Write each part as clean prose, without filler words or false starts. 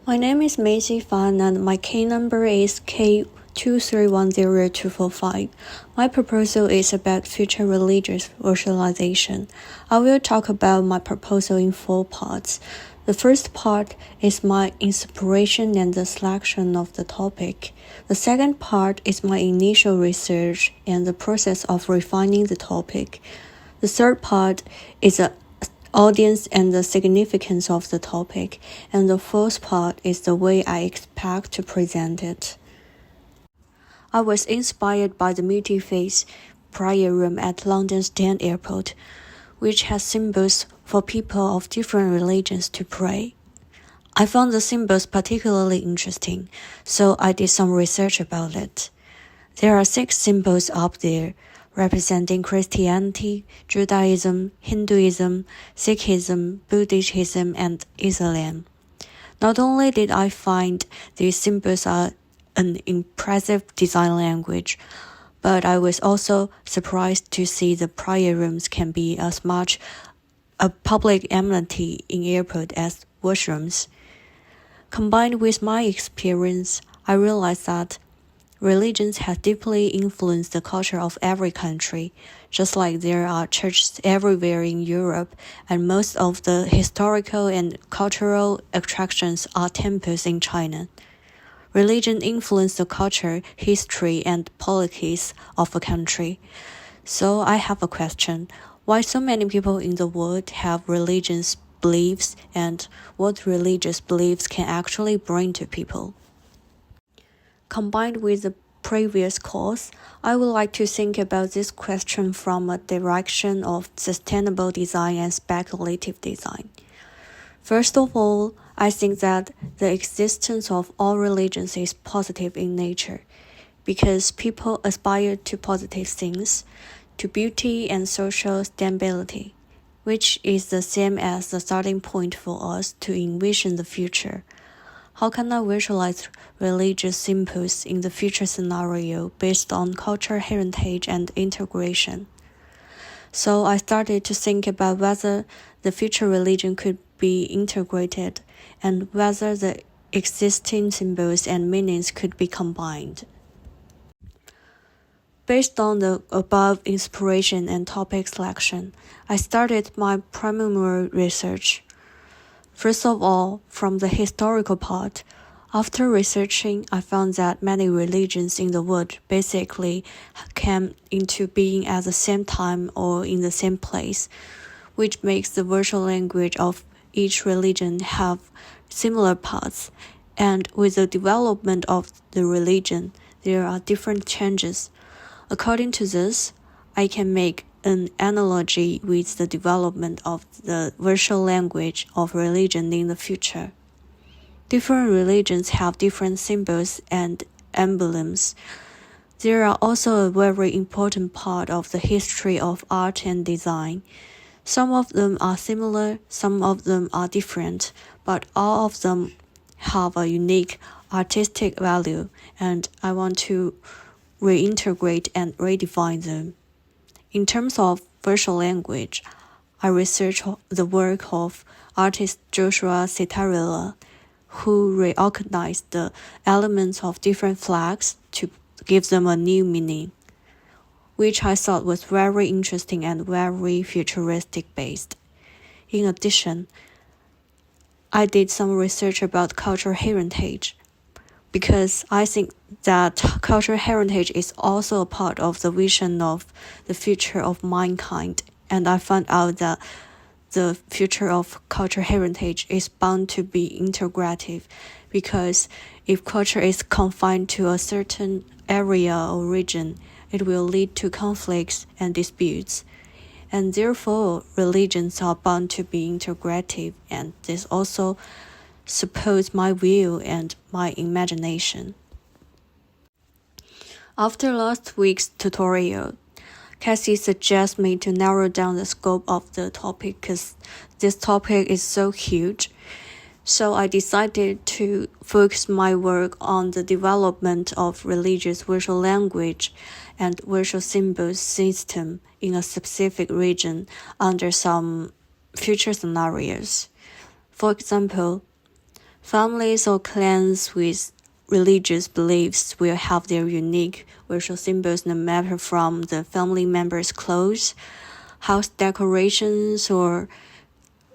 My name is Meixi Fan and my K number is K2310245. My proposal is about future religious visualization. I will talk about my proposal in 4 parts. The first part is my inspiration and the selection of the topic. The second part is my initial research and the process of refining the topic. The third part is the audience and the significance of the topic, and the fourth part is the way I expect to present it. I was inspired by the multi-faith prayer room at London's Stansted Airport, which has symbols for people of different religions to pray. I found the symbols particularly interesting, so I did some research about it. There are 6 symbols up there, representing Christianity, Judaism, Hinduism, Sikhism, Buddhism, and Islam. Not only did I find these symbols are an impressive design language, but I was also surprised to see the prayer rooms can be as much a public amenity in airport as washrooms. Combined with my experience, I realized that religions have deeply influenced the culture of every country, just like there are churches everywhere in Europe, and most of the historical and cultural attractions are temples in China. Religion influences the culture, history, and politics of a country. So I have a question. Why so many people in the world have religious beliefs, and what religious beliefs can actually bring to people? Combined with the previous course, I would like to think about this question from a direction of sustainable design and speculative design. First of all, I think that the existence of all religions is positive in nature, because people aspire to positive things, to beauty and social stability, which is the same as the starting point for us to envision the future. How can I visualize religious symbols in the future scenario based on cultural heritage and integration? So I started to think about whether the future religion could be integrated and whether the existing symbols and meanings could be combined. Based on the above inspiration and topic selection, I started my preliminary research. First of all, from the historical part, after researching, I found that many religions in the world basically came into being at the same time or in the same place, which makes the visual language of each religion have similar parts. And with the development of the religion, there are different changes. According to this, I can make an analogy with the development of the visual language of religion in the future. Different religions have different symbols and emblems. They are also a very important part of the history of art and design. Some of them are similar, some of them are different, but all of them have a unique artistic value, and I want to reintegrate and redefine them. In terms of visual language, I researched the work of artist Joshua Citarella, who reorganized the elements of different flags to give them a new meaning, which I thought was very interesting and very futuristic based. In addition, I did some research about cultural heritage, because I think that cultural heritage is also a part of the vision of the future of mankind, and I found out that the future of cultural heritage is bound to be integrative, because if culture is confined to a certain area or region, it will lead to conflicts and disputes, and therefore religions are bound to be integrative, and this also supports my view and my imagination. After last week's tutorial, Cassie suggests me to narrow down the scope of the topic because this topic is so huge. So I decided to focus my work on the development of religious visual language and visual symbol system in a specific region under some future scenarios. For example, Families or clans with religious beliefs will have their unique visual symbols no matter from the family members' clothes, house decorations, or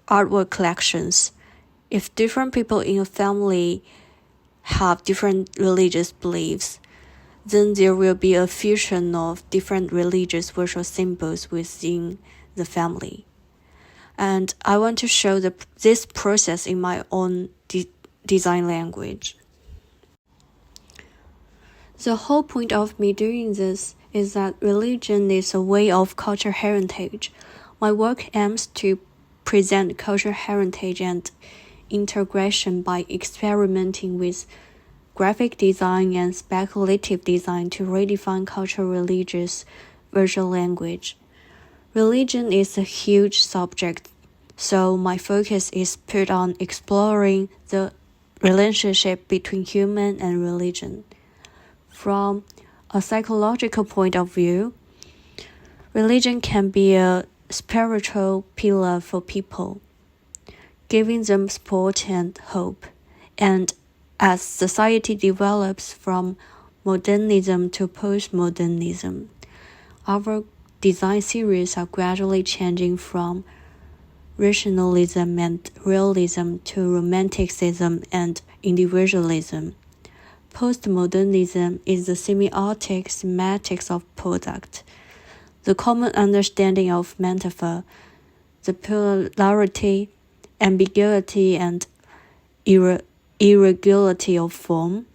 artwork collections. If different people in a family have different religious beliefs, then there will be a fusion of different religious visual symbols within the family. And I want to show this process in my own design language. The whole point of me doing this is that religion is a way of cultural heritage. My work aims to present cultural heritage and integration by experimenting with graphic design and speculative design to redefine cultural religious visual language. Religion is a huge subject, so my focus is put on exploring the relationship between human and religion. From a psychological point of view, religion can be a spiritual pillar for people, giving them support and hope. And as society develops from modernism to postmodernism, our design series are gradually changing from rationalism and realism to romanticism and individualism. Postmodernism is the semiotic semantics of product, the common understanding of metaphor, the plurality, ambiguity, and irregularity of form,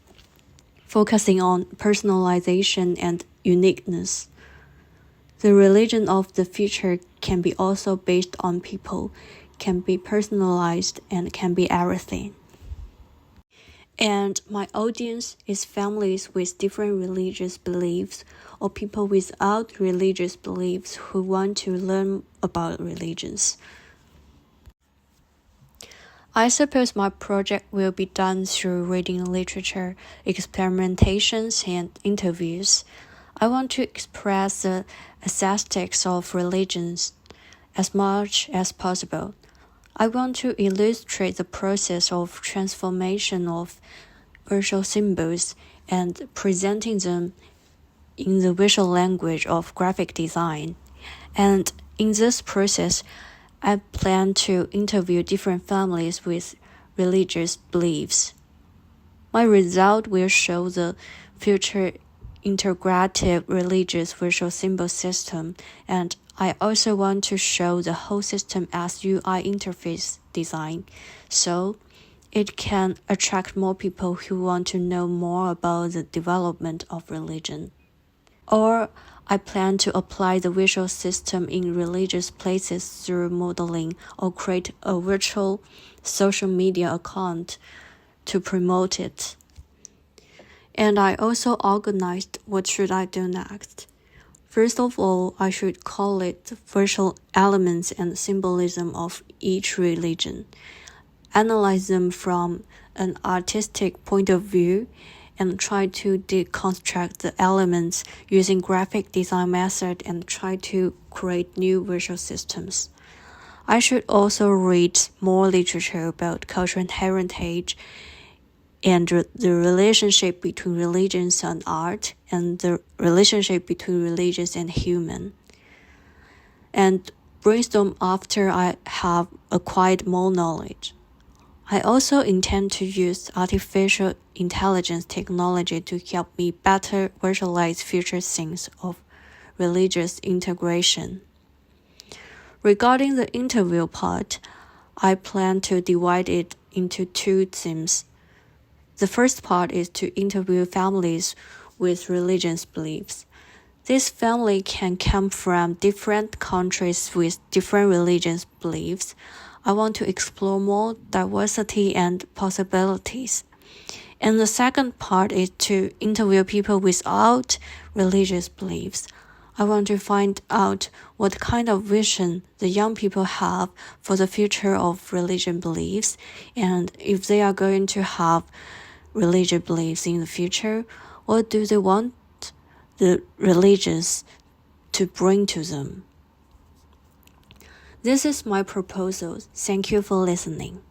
focusing on personalization and uniqueness. The religion of the future can be also based on people, can be personalized, and can be everything. And my audience is families with different religious beliefs or people without religious beliefs who want to learn about religions. I suppose my project will be done through reading literature, experimentations, and interviews. I want to express the aesthetics of religions as much as possible. I want to illustrate the process of transformation of visual symbols and presenting them in the visual language of graphic design. And in this process, I plan to interview different families with religious beliefs. My result will show the future integrative religious visual symbol system, and I also want to show the whole system as UI interface design, so it can attract more people who want to know more about the development of religion. Or I plan to apply the visual system in religious places through modeling or create a virtual social media account to promote it. And I also organized what should I do next. First of all, I should call it visual elements and symbolism of each religion, analyze them from an artistic point of view, and try to deconstruct the elements using graphic design method and try to create new visual systems. I should also read more literature about cultural heritage and the relationship between religions and art, and the relationship between religious and human. And brainstorm after I have acquired more knowledge. I also intend to use artificial intelligence technology to help me better visualize future scenes of religious integration. Regarding the interview part, I plan to divide it into two themes. The first part is to interview families with religious beliefs. This family can come from different countries with different religious beliefs. I want to explore more diversity and possibilities. And the second part is to interview people without religious beliefs. I want to find out what kind of vision the young people have for the future of religion beliefs, and if they are going to have religious beliefs in the future, what do they want the religions to bring to them? This is my proposal. Thank you for listening.